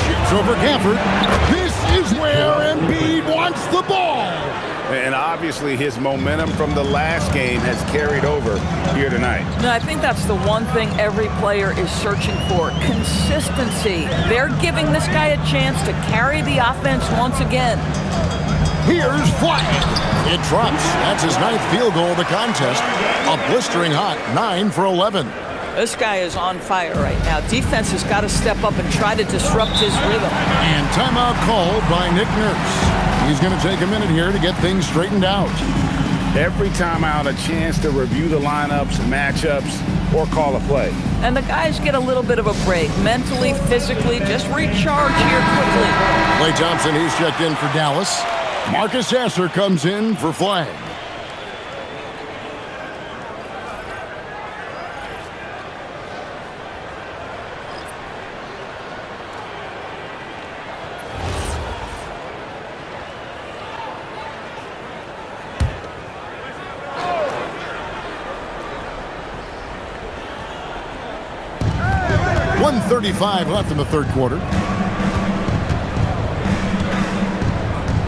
Shoots over Gafford. This is where Embiid wants the ball. And obviously his momentum from the last game has carried over here tonight. No, I think that's the one thing every player is searching for. Consistency. They're giving this guy a chance to carry the offense once again. Here's Flag. It drops. That's his 9th field goal of the contest. A blistering hot 9 for 11. This guy is on fire right now. Defense has got to step up and try to disrupt his rhythm. And timeout called by Nick Nurse. He's going to take a minute here to get things straightened out. Every timeout, a chance to review the lineups, matchups, or call a play. And the guys get a little bit of a break. Mentally, physically, just recharge here quickly. Klay Thompson, he's checked in for Dallas. Marcus Sasser comes in for Flag. .135 left in the third quarter.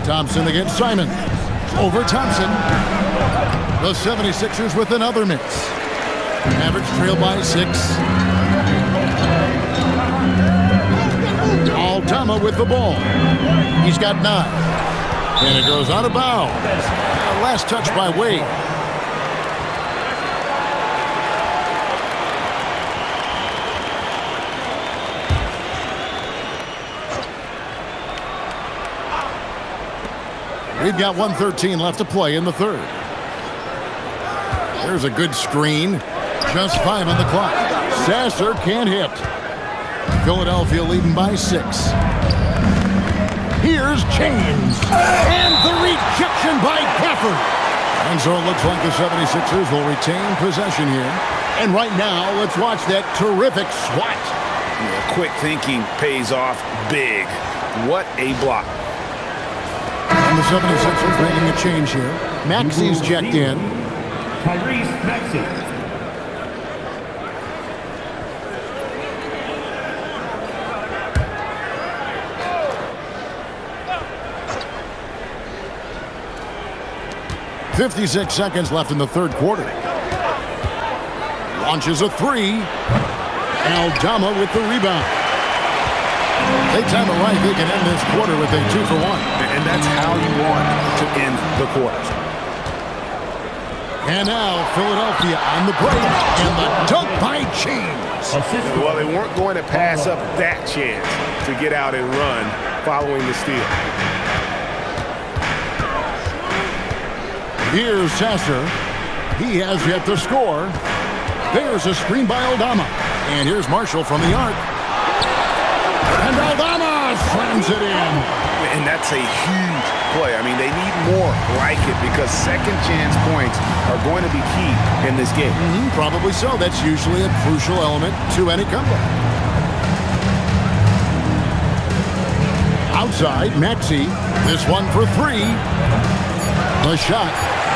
Thompson against Simon. Over Thompson. The 76ers with another miss. Mavericks trail by 6. Aldama with the ball. He's got 9. And it goes out of bounds. Last touch by Wade. We've got 1:13 left to play in the third. There's a good screen. Just 5 on the clock. Sasser can't hit. Philadelphia leading by 6. Here's James. And the rejection by Gafford. And so it looks like the 76ers will retain possession here. And right now, let's watch that terrific swat. Yeah, quick thinking pays off big. What a block. And the 76ers making a change here. Maxi's checked in. Tyrese Maxey. .56 seconds left in the third quarter. Launches a 3. Aldama with the rebound. They time it right. They can end this quarter with a 2-for-1. And that's how you want to end the quarters. And now Philadelphia on the break. And the dunk by James. Well, they weren't going to pass up that chance to get out and run following the steal. Here's Sasser. He has yet to score. There's a screen by Aldama. And here's Marshall from the arc. And Aldama slams it in. And that's a huge play. I mean, they need more like it because second chance points are going to be key in this game. Probably so. That's usually a crucial element to any comeback. Outside, Maxey. This one for three. The shot,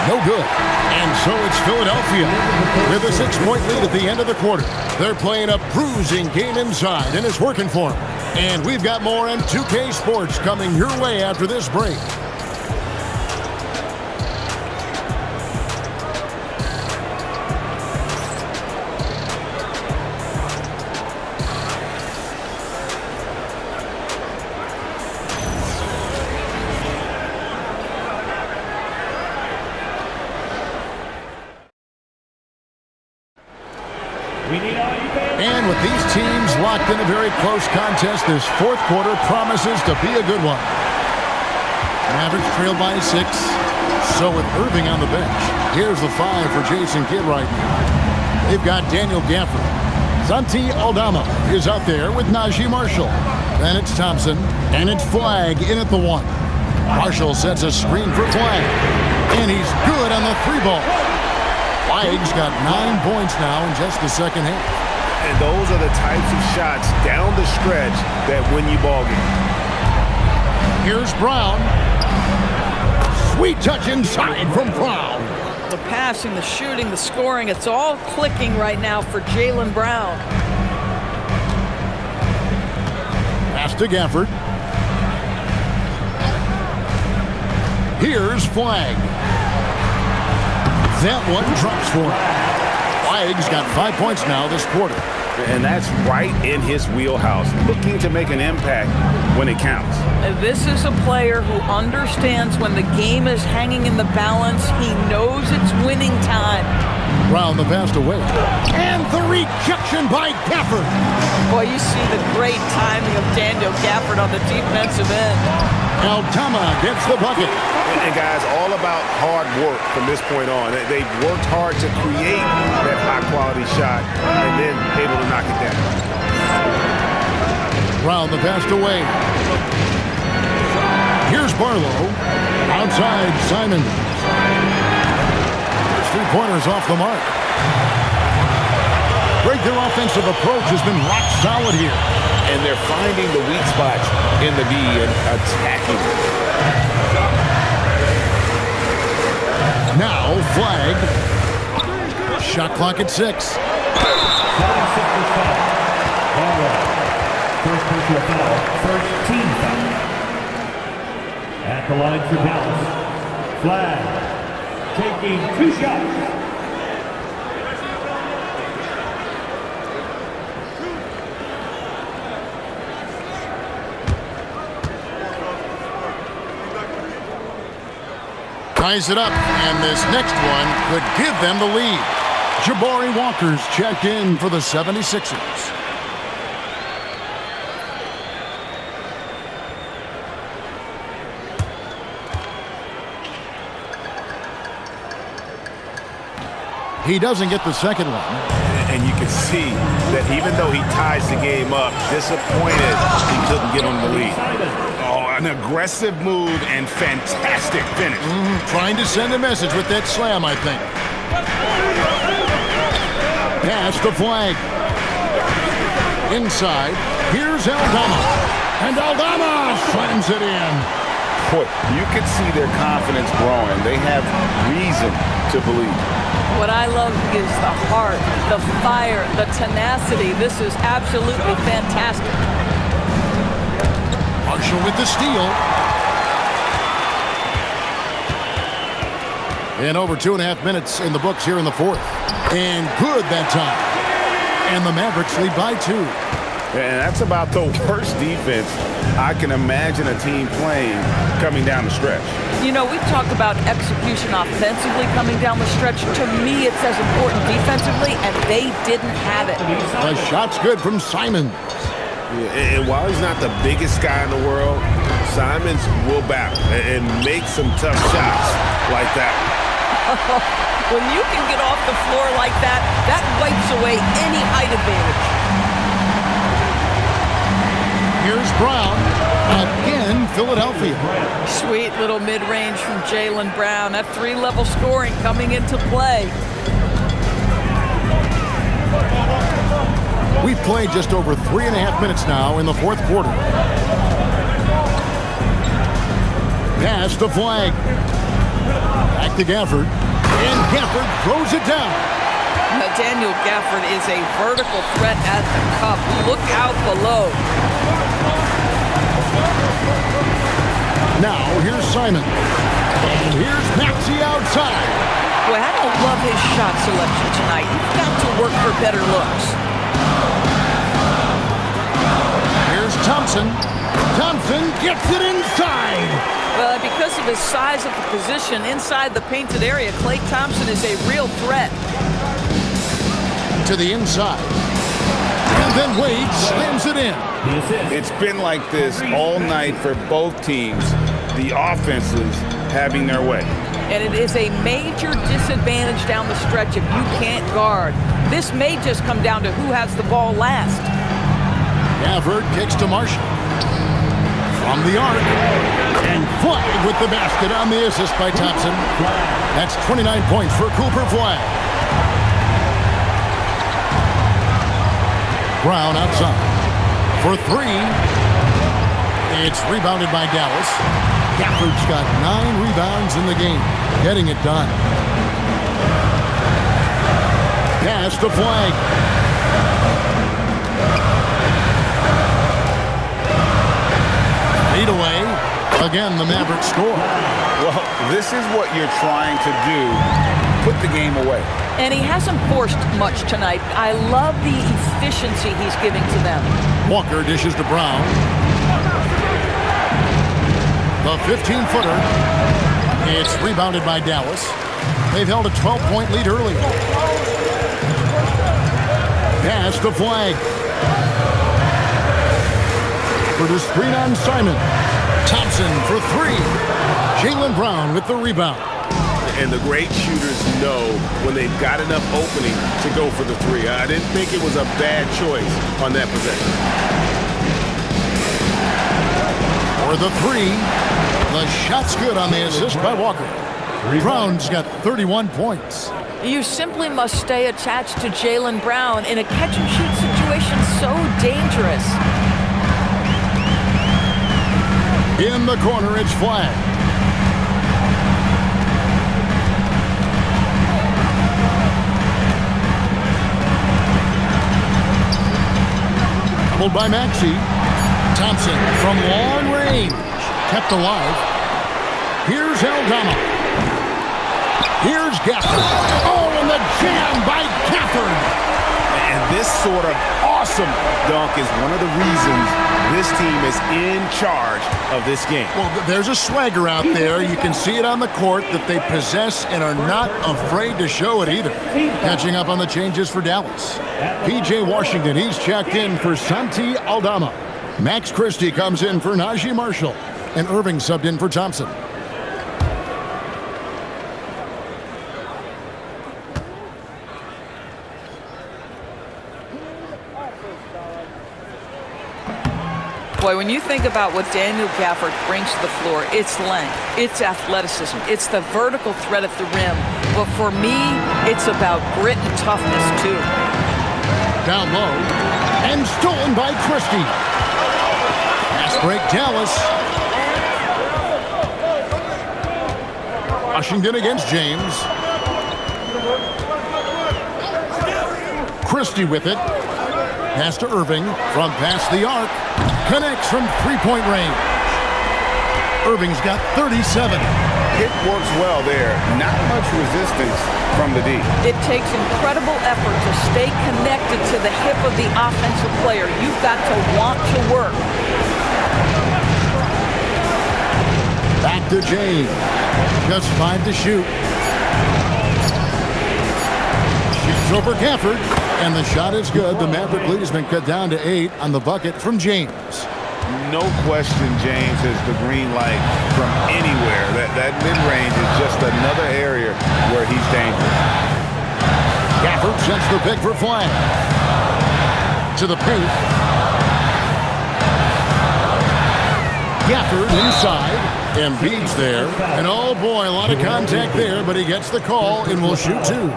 no good. And so it's Philadelphia with a 6-point lead at the end of the quarter. They're playing a bruising game inside, and it's working for them. And we've got more on 2K Sports coming your way after this break. And with these teams locked in a very close contest, this fourth quarter promises to be a good one. Mavericks trailed by 6. So with Irving on the bench, here's the 5 for Jason Kidd right now. They've got Daniel Gafford. Santi Aldama is out there with Najee Marshall. Then it's Thompson, and it's Flagg in at the 1. Marshall sets a screen for Flagg, and he's good on the 3-ball. Flagg's got 9 points now in just the second half. And those are the types of shots down the stretch that win you ball games. Here's Brown. Sweet touch inside from Brown. The passing, the shooting, the scoring, it's all clicking right now for Jaylen Brown. Pass to Gafford. Here's Flagg. That one drops for him. Flagg's got 5 points now this quarter. And that's right in his wheelhouse, looking to make an impact when it counts. This is a player who understands when the game is hanging in the balance. He knows it's winning time. Brown the pass away. And the rejection by Gafford. Boy, you see the great timing of Daniel Gafford on the defensive end. Aldama gets the bucket. And guys, all about hard work from this point on. They've worked hard to create that high-quality shot and then able to knock it down. Brown the pass away. Here's Barlow. Outside, Simon. His 3-pointers off the mark. Their offensive approach has been rock solid here. And they're finding the weak spots in the D and attacking. Now, Flagg. Shot clock at 6. First personal foul, first team foul. At the line for Dallas, Flagg taking 2 shots. Ties it up, and this next one could give them the lead. Jabari Walker's checked in for the 76ers. He doesn't get the second one. And you can see that even though he ties the game up, disappointed he couldn't get on the lead. Oh, an aggressive move and fantastic finish. Trying to send a message with that slam, I think. Pass to Flagg. Inside, here's Aldama. And Aldama slams it in. Boy, you can see their confidence growing. They have reason to believe. What I love is the heart, the fire, the tenacity. This is absolutely fantastic. Marshall with the steal. And over 2.5 minutes in the books here in the fourth. And good that time. And the Mavericks lead by 2. And that's about the worst defense I can imagine a team playing coming down the stretch. You know, we talked about execution offensively coming down the stretch. To me, it's as important defensively, and they didn't have it. The shot's good from Simon. Yeah, and while he's not the biggest guy in the world, Simons will battle and make some tough shots like that. When you can get off the floor like that, that wipes away any height advantage. Here's Brown. Again, Philadelphia. Sweet little mid-range from Jaylen Brown. That three-level scoring coming into play. We've played just over 3.5 minutes now in the fourth quarter. Pass to Flag. Back to Gafford. And Gafford throws it down. Now, Daniel Gafford is a vertical threat at the cup. Look out below. Now, here's Simon. And here's Maxey outside. Boy, I don't love his shot selection tonight. You've got to work for better looks. Here's Thompson. Thompson gets it inside. Well, because of his size of the position inside the painted area, Klay Thompson is a real threat. To the inside. And then Wade slams it in. It's been like this all night for both teams. The offenses having their way. And it is a major disadvantage down the stretch if you can't guard. This may just come down to who has the ball last. Gafford kicks to Marshall. From the arc. And Flag with the basket on the assist by Thompson. That's 29 points for Cooper Flag. Brown outside. For three. It's rebounded by Dallas. Gafford's got 9 rebounds in the game. Getting it done. Pass to Flag. Lead away. Again, the Mavericks score. Well, this is what you're trying to do. Put the game away. And he hasn't forced much tonight. I love the efficiency he's giving to them. Walker dishes to Brown. The 15-footer. It's rebounded by Dallas. They've held a 12-point lead earlier. Pass to Flag. For the screen on Simon. Thompson for three. Jaylen Brown with the rebound. And the great shooters know when they've got enough opening to go for the three. I didn't think it was a bad choice on that possession. For the three. The shot's good on the assist by Walker. Brown's got 31 points. You simply must stay attached to Jaylen Brown in a catch-and-shoot situation so dangerous. In the corner, it's Flag. Doubled by Maxey. Thompson from long range. Kept alive. Here's Aldama. Here's Gafford. Oh, and the jam by Gafford. And this sort of awesome dunk is one of the reasons this team is in charge of this game. Well, there's a swagger out there. You can see it on the court that they possess and are not afraid to show it either. Catching up on the changes for Dallas. P.J. Washington, he's checked in for Santi Aldama. Max Christie comes in for Najee Marshall. And Irving subbed in for Thompson. Boy, when you think about what Daniel Gafford brings to the floor, it's length, it's athleticism, it's the vertical threat at the rim. But for me, it's about grit and toughness, too. Down low. And stolen by Christie. Pass break, Dallas. Washington against James. Christie with it. Pass to Irving from past the arc. Connects from three-point range. Irving's got 37. It works well there. Not much resistance from the D. It takes incredible effort to stay connected to the hip of the offensive player. You've got to want to work. Back to James. Just 5 to shoot. Shoots over Gafford. And the shot is good. The Maverick lead has been cut down to 8 on the bucket from James. No question James has the green light from anywhere. That mid-range is just another area where he's dangerous. Gafford sets the pick for flag. To the paint. Gafford inside. Embiid's there. And oh boy, a lot of contact there, but he gets the call and will shoot two.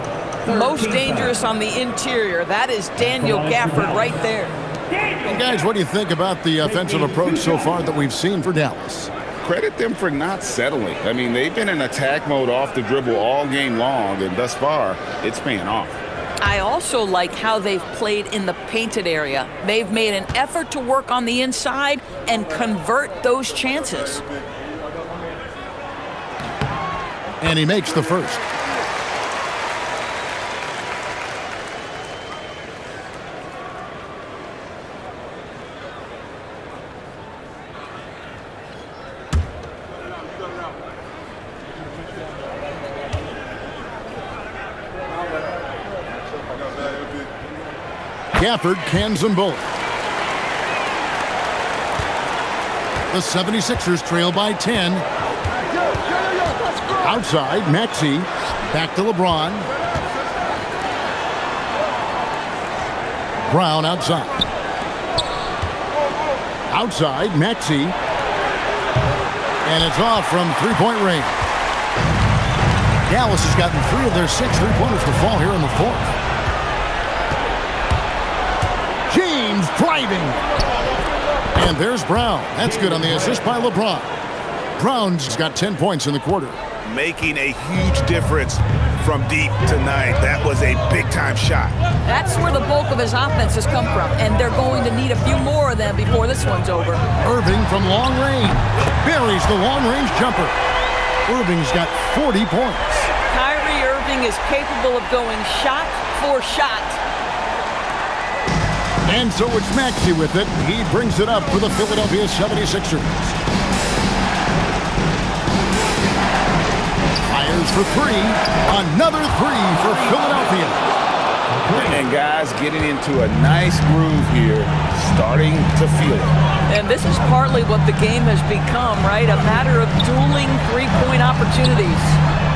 Most dangerous on the interior. That is Daniel Gafford right there. And guys, what do you think about the offensive approach so far that we've seen for Dallas? Credit them for not settling. I mean, they've been in attack mode off the dribble all game long, and thus far, it's paying off. I also like how they've played in the painted area. They've made an effort to work on the inside and convert those chances. And he makes the first. Gafford cans them both. The 76ers trail by 10. Outside, Maxey. Back to LeBron. Brown outside. Outside, Maxey. And it's off from three-point range. Dallas has gotten 3 of their 6 three-pointers to fall here in the fourth. James driving. And there's Brown. That's good on the assist by LeBron. Brown's got 10 points in the quarter. Making a huge difference from deep tonight. That was a big-time shot. That's where the bulk of his offense has come from, and they're going to need a few more of them before this one's over. Irving from long range. Buries the long-range jumper. Irving's got 40 points. Kyrie Irving is capable of going shot for shot. And so it's Maxey with it. He brings it up for the Philadelphia 76ers. Fires for 3. Another 3 for Philadelphia. And guys getting into a nice groove here, starting to feel it. And this is partly what the game has become, right? A matter of dueling three-point opportunities.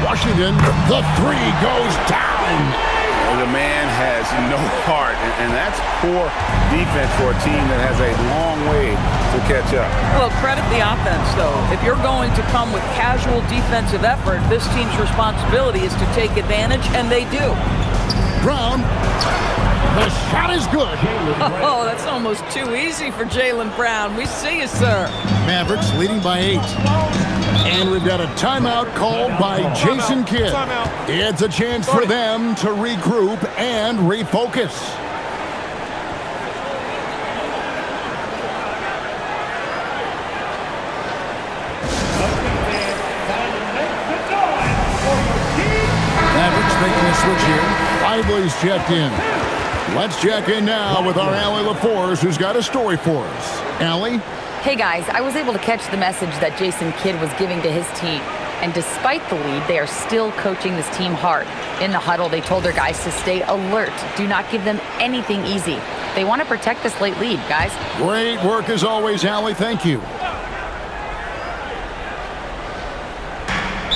Washington, the 3 goes down. The man has no heart, and that's poor defense for a team that has a long way to catch up. Well, credit the offense, though. If you're going to come with casual defensive effort, this team's responsibility is to take advantage, and they do. Brown, the shot is good. Oh, that's almost too easy for Jaylen Brown. We see you, sir. Mavericks leading by 8. And we've got a timeout called by Jason Kidd. It's a chance for them to regroup and refocus. Mavericks making a switch here. Lively's checked in. Let's check in now with our Allie LaForce, who's got a story for us. Allie? Hey guys, I was able to catch the message that Jason Kidd was giving to his team. And despite the lead, they are still coaching this team hard. In the huddle, they told their guys to stay alert. Do not give them anything easy. They want to protect this late lead, guys. Great work as always, Allie. Thank you.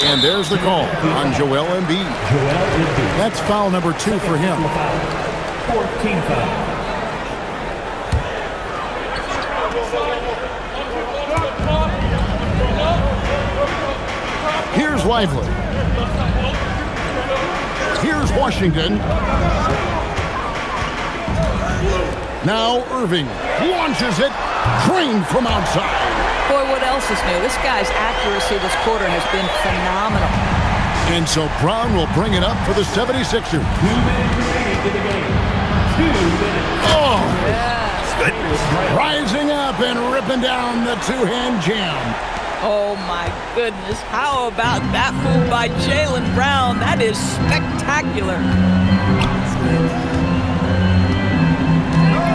And there's the call on Joel Embiid. That's foul number 2 for him. 14 foul. Here's Lively. Here's Washington. Now Irving launches it, drained from outside. Boy, what else is new? This guy's accuracy this quarter has been phenomenal. And so Brown will bring it up for the 76ers. 2 minutes remaining to the game. 2 minutes. Oh! Yes. Rising up and ripping down the two-hand jam. Oh, my goodness. How about that move by Jaylen Brown? That is spectacular.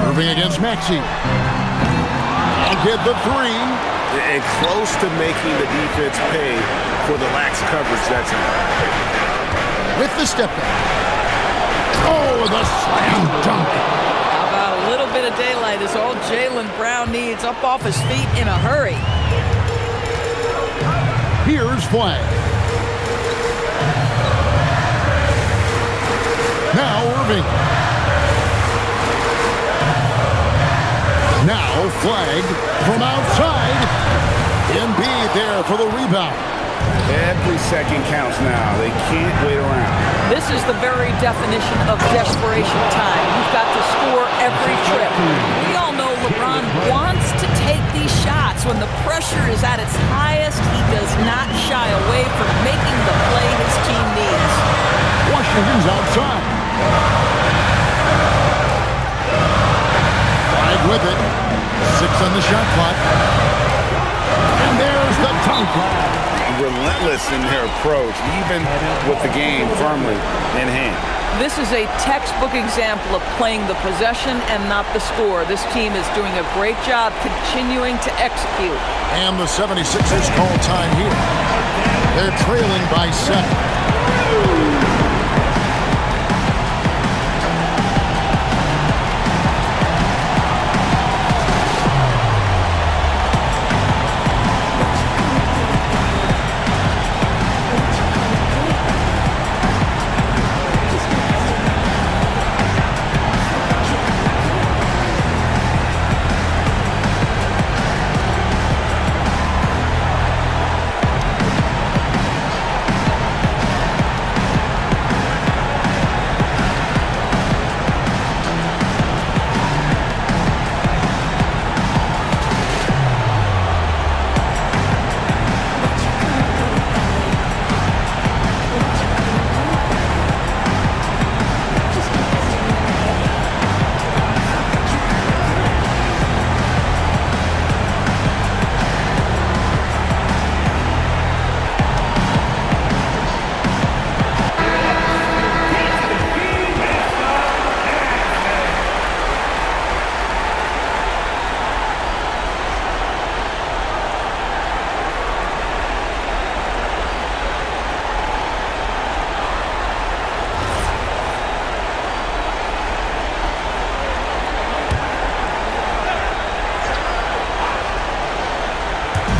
Irving against Maxey. I'll get the 3. And close to making the defense pay for the lax coverage that's in. With the step back. Oh, the slam dunk. How about a little bit of daylight is all Jaylen Brown needs up off his feet in a hurry. Here's Flag. Now Irving. Now Flag from outside. Embiid there for the rebound. Every second counts now. They can't wait around. This is the very definition of desperation time. You've got to score every trip. We all know LeBron wants to take these shots. When the pressure is at its highest, he does not shy away from making the play his team needs. Washington's outside. Flag with it. 6 on the shot clock. And there's the dunk. Relentless in their approach, even with the game firmly in hand. This is a textbook example of playing the possession and not the score. This team is doing a great job continuing to execute. And the 76ers call time here. They're trailing by 7.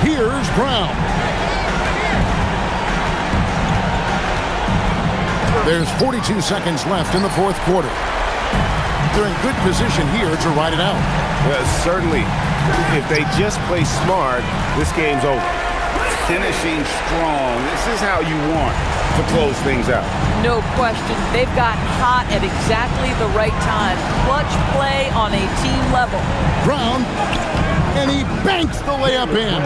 Here's Brown. There's 42 seconds left in the fourth quarter. They're in good position here to ride it out. Certainly, if they just play smart, this game's over. Finishing strong. This is how you want to close things out. No question. They've gotten hot at exactly the right time. Clutch play on a team level. Brown, and he banks the layup in.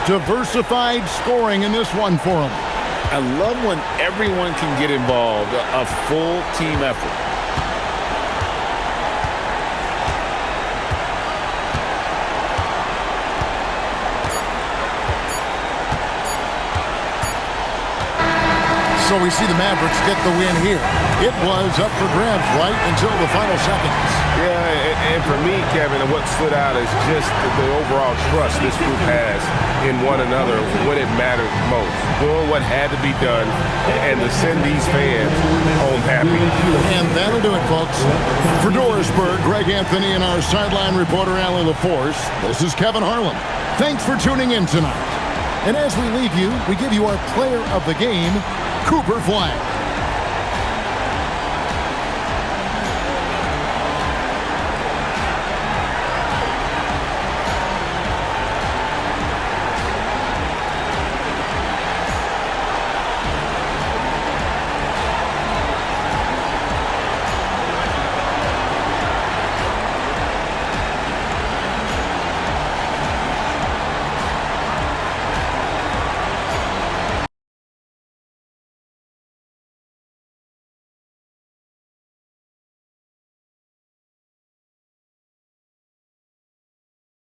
Diversified scoring in this one for him. I love when everyone can get involved, a full team effort. So we see the Mavericks get the win here. It was up for grabs right until the final seconds. Yeah, and for me, Kevin, what stood out is just the overall trust this group has in one another when it mattered most. Doing what had to be done and to send these fans home happy. And that'll do it, folks. For Dorisburg, Greg Anthony and our sideline reporter, Allie LaForce, this is Kevin Harlan. Thanks for tuning in tonight. And as we leave you, we give you our player of the game, Cooper Flag.